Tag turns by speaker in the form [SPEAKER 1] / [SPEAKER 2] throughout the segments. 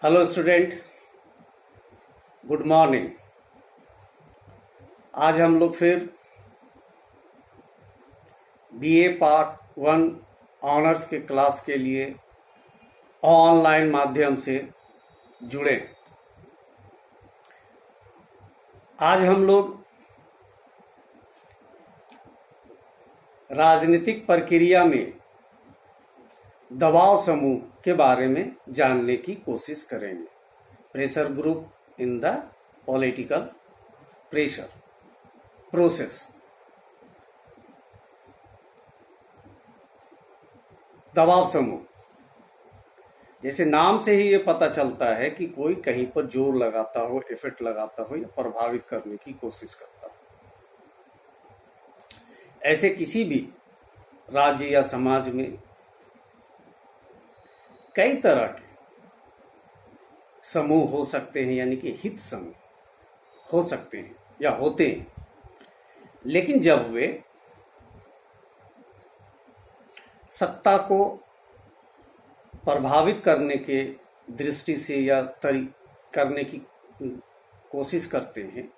[SPEAKER 1] Hello student, good morning. आज हम लोग फिर बीए पार्ट 1 ऑनर्स के क्लास के लिए ऑनलाइन माध्यम से जुड़े। आज हम लोग राजनीतिक प्रक्रिया में दबाव समूह के बारे में जानने की कोशिश करेंगे। Pressure group in the political pressure process. दबाव समूह, जैसे नाम से ही ये पता चलता है कि कोई कहीं पर जोर लगाता हो, इफेक्ट लगाता हो या प्रभावित करने की कोशिश करता हो। ऐसे किसी भी राज्य या समाज में कई तरह के समूह हो सकते हैं, यानी कि हित समूह हो सकते हैं या होते हैं। लेकिन जब वे सत्ता को प्रभावित करने के दृष्टि से या करने की कोशिश करते हैं,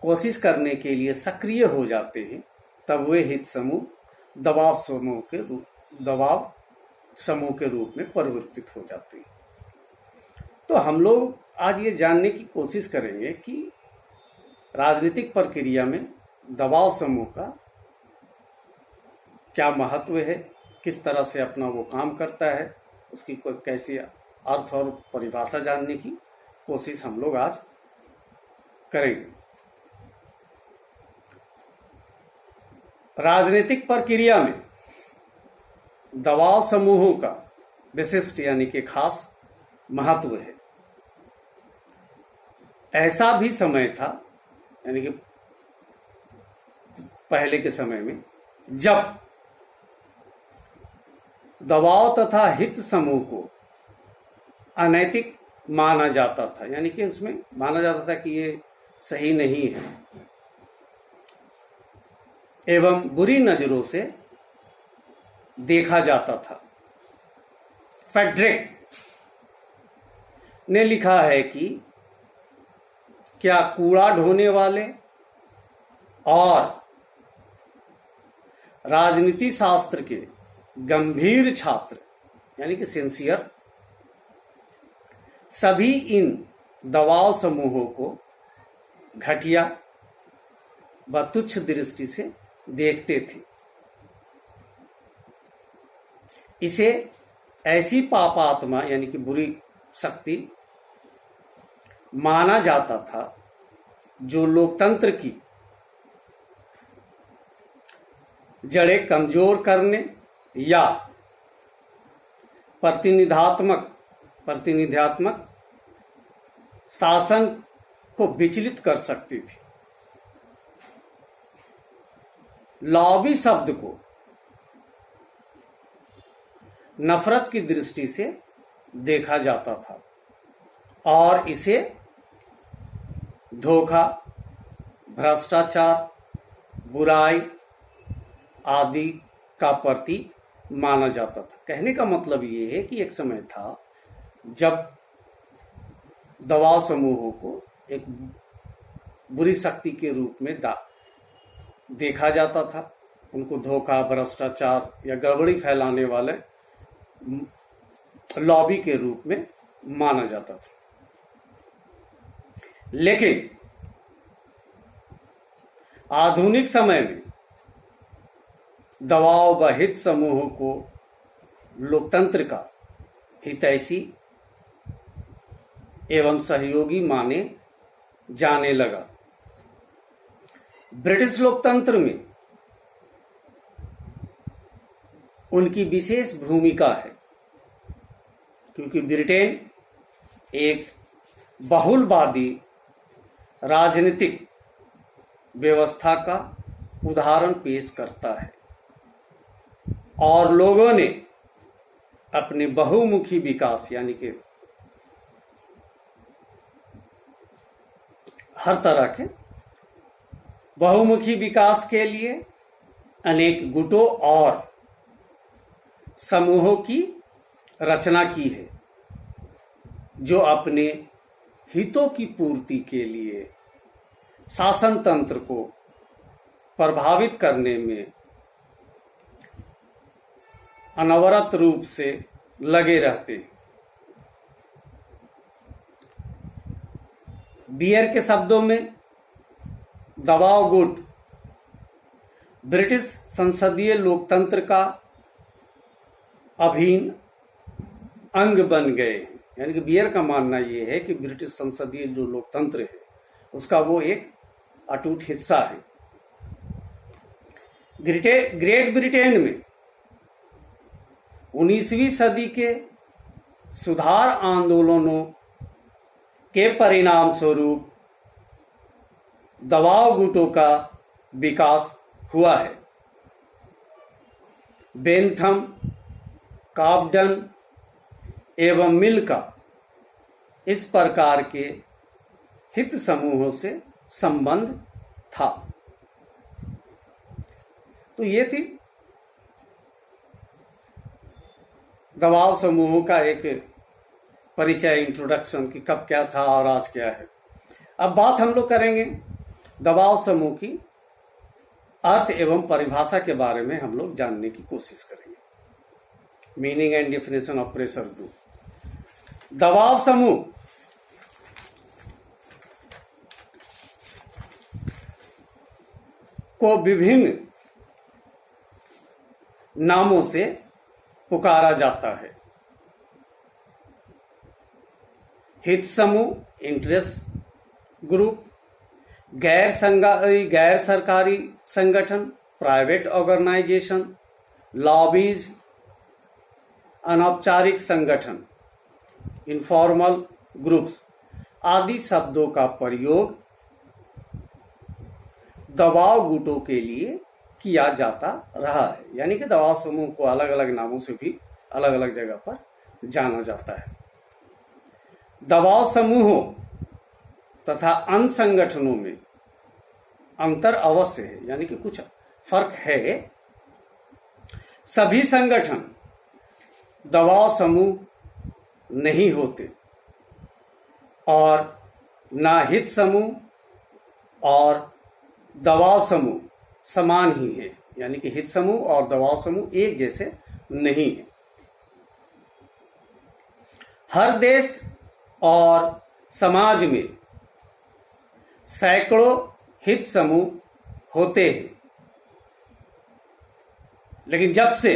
[SPEAKER 1] कोशिश करने के लिए सक्रिय हो जाते हैं, तब वे हित समूह दबाव समूह के रूप में परिवर्तित हो जाते हैं। तो हम लोग आज ये जानने की कोशिश करेंगे कि राजनीतिक प्रक्रिया में दबाव समूह का क्या महत्व है, किस तरह से अपना वो काम करता है, उसकी कोई कैसी अर्थ और परिभाषा जानने की कोशिश हम लोग आज करेंगे। राजनीतिक प्रक्रिया में दबाव समूहों का विशिष्ट यानी कि खास महत्व है। ऐसा भी समय था, यानी कि पहले के समय में, जब दबाव तथा हित समूह को अनैतिक माना जाता था, यानी कि उसमें माना जाता था कि ये सही नहीं है एवं बुरी नजरों से देखा जाता था। फेड्रिक ने लिखा है कि क्या कूड़ा ढोने वाले और राजनीति शास्त्र के गंभीर छात्र यानी कि सिंसियर सभी इन दबाव समूहों को घटिया व तुच्छ दृष्टि से देखते थे। इसे ऐसी पापात्मा यानी कि बुरी शक्ति माना जाता था जो लोकतंत्र की जड़ें कमजोर करने या प्रतिनिधात्मक शासन को विचलित कर सकती थी। लॉबी शब्द को नफरत की दृष्टि से देखा जाता था और इसे धोखा, भ्रष्टाचार, बुराई आदि का प्रतीक माना जाता था। कहने का मतलब ये है कि एक समय था जब दबाव समूहों को एक बुरी शक्ति के रूप में देखा जाता था। उनको धोखा, भ्रष्टाचार या गड़बड़ी फैलाने वाले लॉबी के रूप में माना जाता था। लेकिन आधुनिक समय में दबाव व हित समूहों को लोकतंत्र का हितैषी एवं सहयोगी माने जाने लगा। ब्रिटिश लोकतंत्र में उनकी विशेष भूमिका है, क्योंकि ब्रिटेन एक बहुलवादी राजनीतिक व्यवस्था का उदाहरण पेश करता है और लोगों ने अपने बहुमुखी विकास यानी कि हर तरह के बहुमुखी विकास के लिए अनेक गुटों और समूहों की रचना की है। जो अपने हितों की पूर्ति के लिए शासन तंत्र को प्रभावित करने में अनवरत रूप से लगे रहते हैं। बियर के शब्दों में दबाव गुट ब्रिटिश संसदीय लोकतंत्र का अभिन्न अंग बन गए। यानी कि बियर का मानना यह है कि ब्रिटिश संसदीय जो लोकतंत्र है उसका वो एक अटूट हिस्सा है। ग्रेट ब्रिटेन में 19वीं सदी के सुधार आंदोलनों के परिणाम स्वरूप दबाव गुटों का विकास हुआ है। बेंथम, कॉबडन एवं मिल का इस प्रकार के हित समूहों से संबंध था। तो ये थी दबाव समूहों का एक परिचय, इंट्रोडक्शन कि कब क्या था और आज क्या है। अब बात हम लोग करेंगे दबाव समूह की अर्थ एवं परिभाषा के बारे में हम लोग जानने की कोशिश करेंगे। Meaning and definition of pressure group. दबाव समूह को विभिन्न नामों से पुकारा जाता है। हित समूह, इंटरेस्ट ग्रुप, गैर सरकारी संगठन, प्राइवेट ऑर्गेनाइजेशन, लॉबीज, अनौपचारिक संगठन, इनफॉर्मल ग्रुप्स आदि शब्दों का प्रयोग दबाव गुटों के लिए किया जाता रहा है। यानी कि दबाव समूह को अलग अलग नामों से भी अलग अलग जगह पर जाना जाता है। दबाव समूहों तथा अन्य संगठनों में अंतर अवश्य है, यानी कि कुछ फर्क है। सभी संगठन दबाव समूह नहीं होते और ना हित समूह और दबाव समूह समान ही है। यानी कि हित समूह और दबाव समूह एक जैसे नहीं है। हर देश और समाज में सैकड़ों हित समूह होते हैं, लेकिन जब से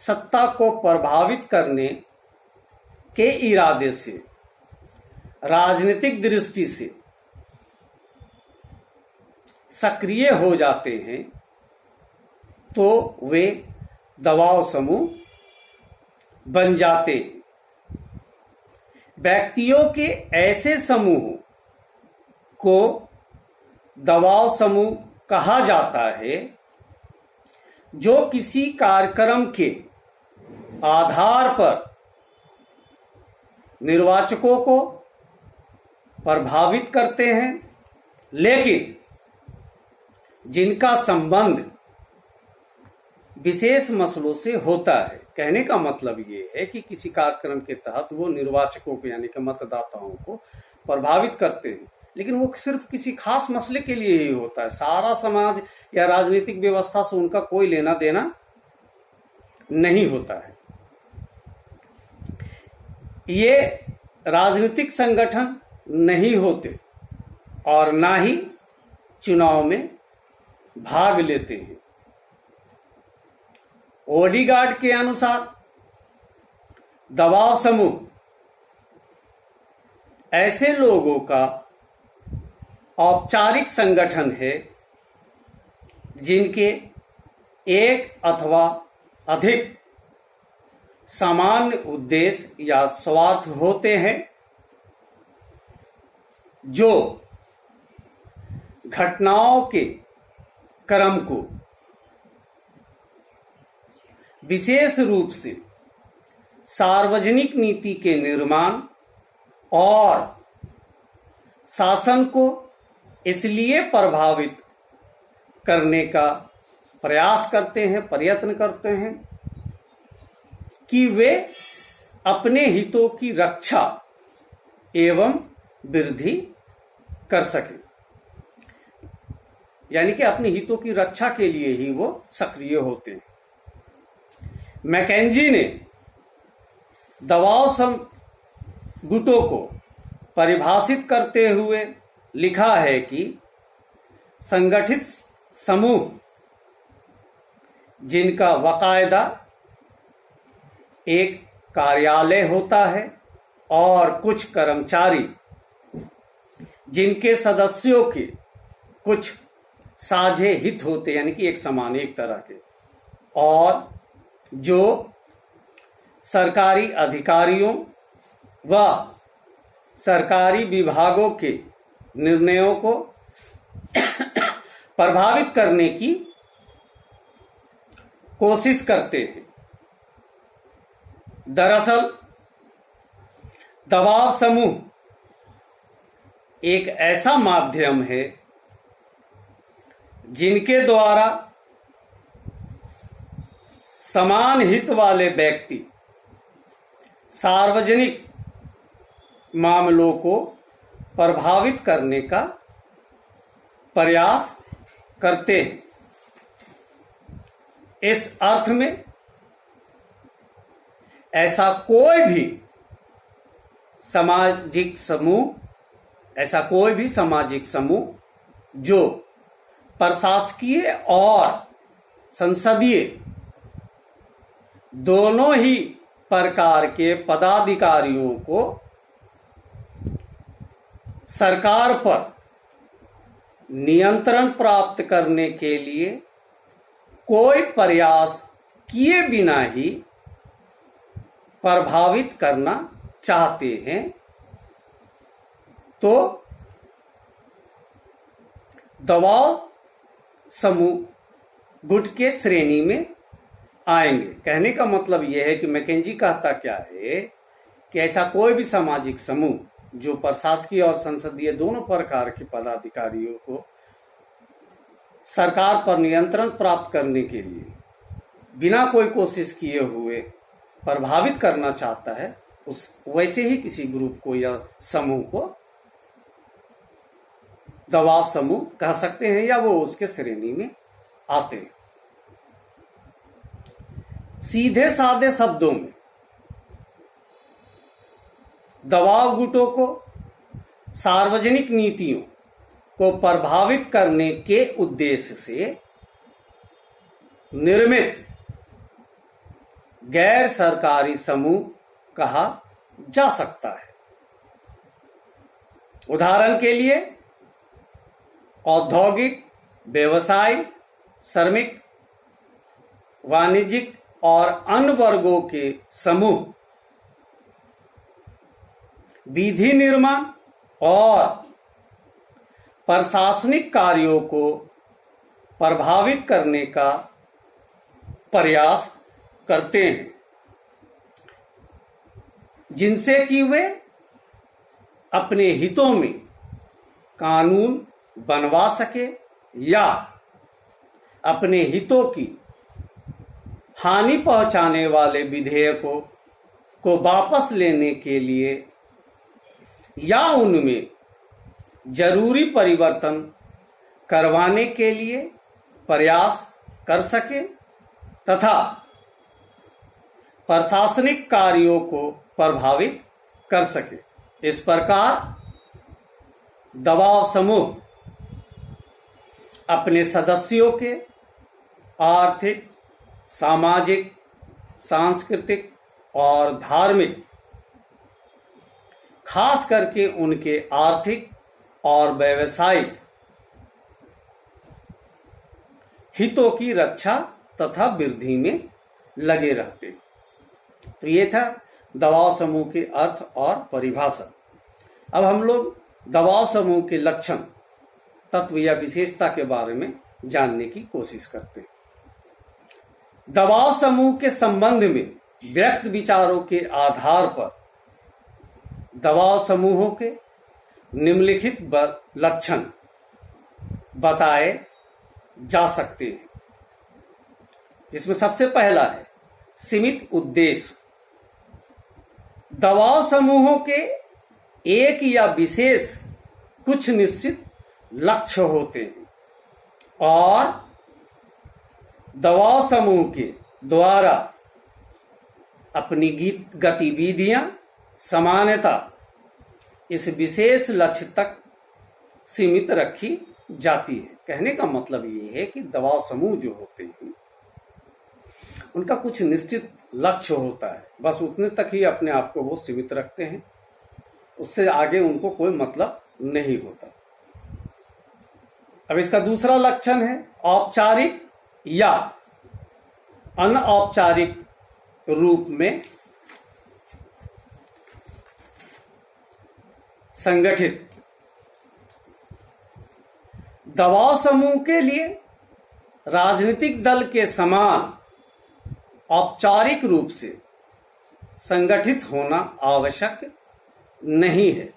[SPEAKER 1] सत्ता को प्रभावित करने के इरादे से राजनीतिक दृष्टि से सक्रिय हो जाते हैं तो वे दबाव समूह बन जाते हैं। व्यक्तियों के ऐसे समूहों को दबाव समूह कहा जाता है जो किसी कार्यक्रम के आधार पर निर्वाचकों को प्रभावित करते हैं, लेकिन जिनका संबंध विशेष मसलों से होता है। कहने का मतलब ये है कि किसी कार्यक्रम के तहत वो निर्वाचकों को यानी कि मतदाताओं को प्रभावित करते हैं, लेकिन वो सिर्फ किसी खास मसले के लिए ही होता है। सारा समाज या राजनीतिक व्यवस्था से उनका कोई लेना देना नहीं होता है। ये राजनीतिक संगठन नहीं होते और ना ही चुनाव में भाग लेते हैं। ओडीगार्ड के अनुसार दबाव समूह ऐसे लोगों का औपचारिक संगठन है जिनके एक अथवा अधिक सामान्य उद्देश्य या स्वार्थ होते हैं, जो घटनाओं के क्रम को विशेष रूप से सार्वजनिक नीति के निर्माण और शासन को इसलिए प्रभावित करने का प्रयास करते हैं, प्रयत्न करते हैं कि वे अपने हितों की रक्षा एवं वृद्धि कर सके, यानी कि अपने हितों की रक्षा के लिए ही वो सक्रिय होते हैं। मैकेंजी ने दबाव गुटों को परिभाषित करते हुए लिखा है कि संगठित समूह जिनका बाकायदा एक कार्यालय होता है और कुछ कर्मचारी जिनके सदस्यों के कुछ साझे हित होते, यानी कि एक समान एक तरह के, और जो सरकारी अधिकारियों व सरकारी विभागों के निर्णयों को प्रभावित करने की कोशिश करते हैं। दरअसल दबाव समूह एक ऐसा माध्यम है जिनके द्वारा समान हित वाले व्यक्ति सार्वजनिक मामलों को प्रभावित करने का प्रयास करते हैं। इस अर्थ में ऐसा कोई भी सामाजिक समूह जो प्रशासकीय और संसदीय दोनों ही प्रकार के पदाधिकारियों को सरकार पर नियंत्रण प्राप्त करने के लिए कोई प्रयास किए बिना ही प्रभावित करना चाहते हैं, तो दबाव समूह गुट के श्रेणी में आएंगे। कहने का मतलब यह है कि मैकेंजी कहता क्या है कि ऐसा कोई भी सामाजिक समूह जो प्रशासकीय और संसदीय दोनों प्रकार के पदाधिकारियों को सरकार पर नियंत्रण प्राप्त करने के लिए बिना कोई कोशिश किए हुए प्रभावित करना चाहता है, उस वैसे ही किसी ग्रुप को या समूह को दबाव समूह कह सकते हैं, या वो उसके श्रेणी में आते हैं। सीधे साधे शब्दों में दबाव गुटों को सार्वजनिक नीतियों को प्रभावित करने के उद्देश्य से निर्मित गैर सरकारी समूह कहा जा सकता है। उदाहरण के लिए औद्योगिक, व्यवसाय, श्रमिक, वाणिज्यिक और अन्य वर्गों के समूह विधि निर्माण और प्रशासनिक कार्यों को प्रभावित करने का प्रयास करते हैं, जिनसे कि वे अपने हितों में कानून बनवा सके या अपने हितों की हानि पहुंचाने वाले विधेयकों को वापस लेने के लिए या उनमें जरूरी परिवर्तन करवाने के लिए प्रयास कर सके तथा प्रशासनिक कार्यों को प्रभावित कर सके। इस प्रकार दबाव समूह अपने सदस्यों के आर्थिक, सामाजिक, सांस्कृतिक और धार्मिक, खास करके उनके आर्थिक और व्यावसायिक हितों की रक्षा तथा वृद्धि में लगे रहते। तो ये था दबाव समूह के अर्थ और परिभाषा। अब हम लोग दबाव समूह के लक्षण, तत्व या विशेषता के बारे में जानने की कोशिश करते हैं। दबाव समूह के संबंध में व्यक्त विचारों के आधार पर दबाव समूहों के निम्नलिखित लक्षण बताए जा सकते हैं, जिसमें सबसे पहला है सीमित उद्देश्य। दबाव समूहों के एक या विशेष कुछ निश्चित लक्ष्य होते हैं और दबाव समूह के द्वारा अपनी गतिविधियां सामान्यतः इस विशेष लक्ष्य तक सीमित रखी जाती है। कहने का मतलब ये है कि दबाव समूह जो होते हैं उनका कुछ निश्चित लक्ष्य होता है, बस उतने तक ही अपने आप को वो सीमित रखते हैं, उससे आगे उनको कोई मतलब नहीं होता। अब इसका दूसरा लक्षण है औपचारिक या अनौपचारिक रूप में संगठित। दबाव समूह के लिए राजनीतिक दल के समान औपचारिक रूप से संगठित होना आवश्यक नहीं है।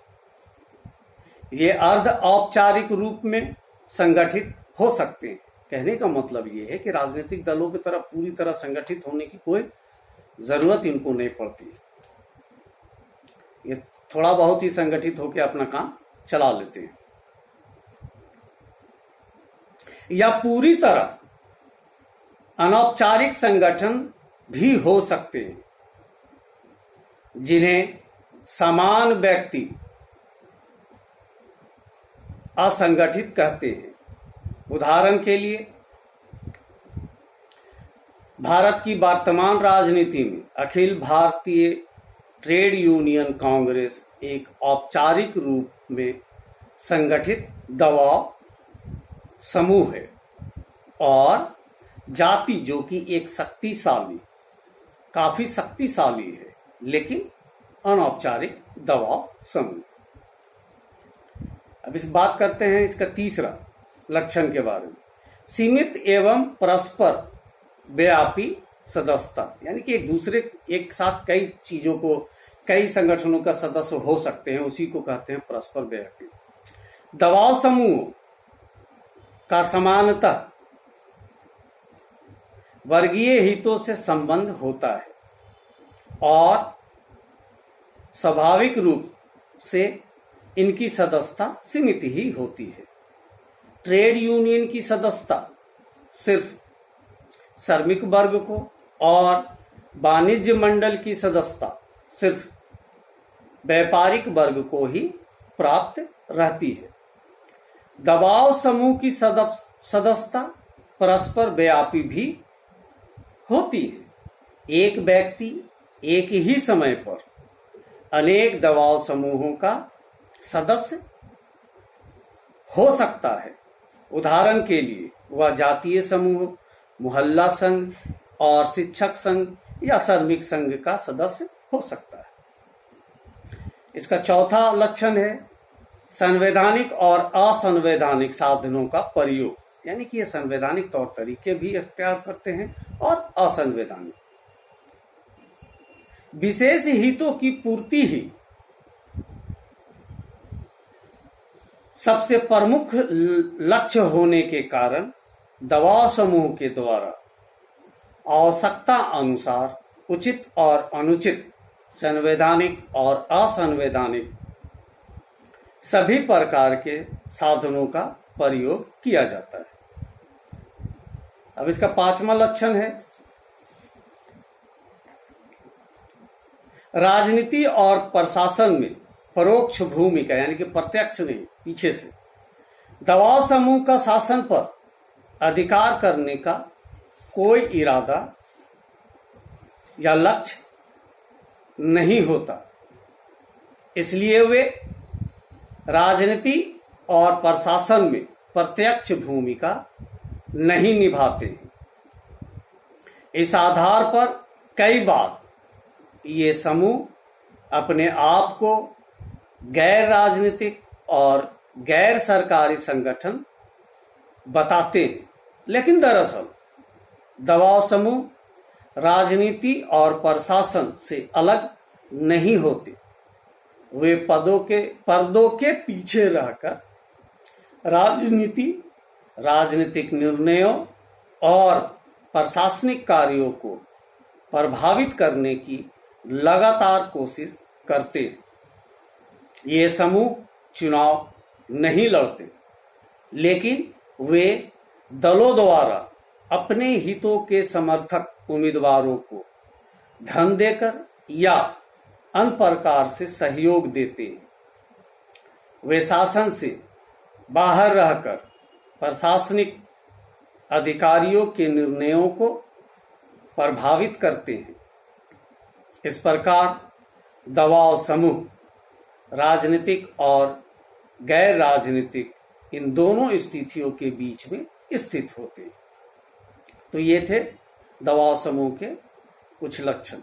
[SPEAKER 1] ये अर्ध औपचारिक रूप में संगठित हो सकते हैं। कहने का मतलब ये है कि राजनीतिक दलों की तरह पूरी तरह संगठित होने की कोई जरूरत इनको नहीं पड़ती। ये थोड़ा बहुत ही संगठित होकर अपना काम चला लेते हैं, या पूरी तरह अनौपचारिक संगठन भी हो सकते हैं, जिन्हें समान व्यक्ति असंगठित कहते हैं। उदाहरण के लिए भारत की वर्तमान राजनीति में अखिल भारतीय ट्रेड यूनियन कांग्रेस एक औपचारिक रूप में संगठित दबाव समूह है और जाति जो कि एक काफी शक्तिशाली है लेकिन अनौपचारिक दबाव समूह। अब इस बात करते हैं इसका तीसरा लक्षण के बारे में, सीमित एवं परस्पर व्यापी सदस्यता, यानी कि एक साथ कई चीजों को, कई संगठनों का सदस्य हो सकते हैं, उसी को कहते हैं परस्पर व्यापी। दबाव समूह का समानतः वर्गीय हितों से संबंध होता है और स्वाभाविक रूप से इनकी सदस्यता सीमित ही होती है। ट्रेड यूनियन की सदस्यता सिर्फ श्रमिक वर्ग को और वाणिज्य मंडल की सदस्यता सिर्फ व्यापारिक वर्ग को ही प्राप्त रहती है। दबाव समूह की सदस्यता परस्पर व्यापी भी होती है। एक व्यक्ति एक ही समय पर अनेक दबाव समूहों का सदस्य हो सकता है। उदाहरण के लिए वह जातीय समूह, मोहल्ला संघ और शिक्षक संघ या श्रमिक संघ का सदस्य हो सकता है। इसका चौथा लक्षण है संवैधानिक और असंवैधानिक साधनों का प्रयोग, यानी कि ये संवैधानिक तौर तरीके भी इख्तियार करते हैं और असंवैधानिक। विशेष हितों की पूर्ति ही सबसे प्रमुख लक्ष्य होने के कारण दबाव समूह के द्वारा आवश्यकता अनुसार उचित और अनुचित, संवैधानिक और असंवैधानिक सभी प्रकार के साधनों का प्रयोग किया जाता है। अब इसका पांचवा लक्षण है राजनीति और प्रशासन में परोक्ष भूमिका, यानी कि प्रत्यक्ष नहीं, पीछे से। दबाव समूह का शासन पर अधिकार करने का कोई इरादा या लक्ष्य नहीं होता, इसलिए वे राजनीति और प्रशासन में प्रत्यक्ष भूमिका नहीं निभाते हैं। इस आधार पर कई बार ये समूह अपने आप को गैर राजनीतिक और गैर सरकारी संगठन बताते हैं, लेकिन दरअसल दबाव समूह राजनीति और प्रशासन से अलग नहीं होते। वे पर्दों के पीछे रहकर राजनीतिक निर्णयों और प्रशासनिक कार्यों को प्रभावित करने की लगातार कोशिश करते हैं। ये समूह चुनाव नहीं लड़ते, लेकिन वे दलों द्वारा अपने हितों के समर्थक उम्मीदवारों को धन देकर या अन्य प्रकार से सहयोग देते हैं। वे शासन से बाहर रहकर प्रशासनिक अधिकारियों के निर्णयों को प्रभावित करते हैं। इस प्रकार दबाव समूह राजनीतिक और गैर राजनीतिक इन दोनों स्थितियों के बीच में स्थित होते हैं। तो ये थे दबाव समूह के कुछ लक्षण।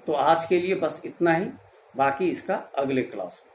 [SPEAKER 1] तो आज के लिए बस इतना ही, बाकी इसका अगले क्लास में।